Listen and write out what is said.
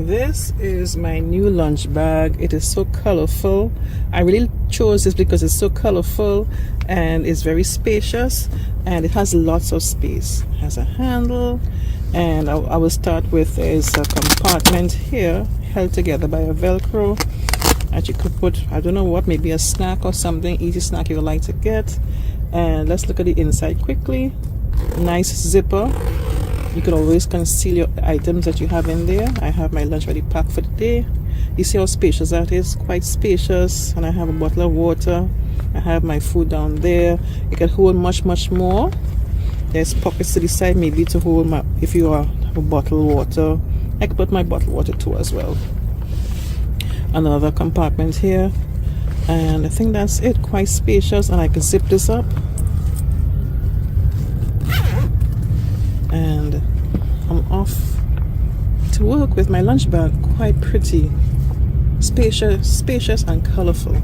This is my new lunch bag. It is so colorful. I really chose this because it's so colorful and it's very spacious, and it has lots of space. It has a handle, and I will start with is a compartment here held together by a Velcro that you could put, I don't know what, maybe a snack or something, easy snack you would like to get. And let's look at the inside quickly. Nice zipper. You can always conceal your items that you have in there. I have my lunch ready packed for the day. You see how spacious that is? Quite spacious. And I have a bottle of water. I have my food down there. It can hold much more. There's pockets to the side, maybe to hold my, if you have a bottled water. I can put my bottled water too as well. Another compartment here, and I think that's it. Quite spacious, and I can zip this up. And I'm off to work with my lunch bag. Quite pretty, spacious and colorful.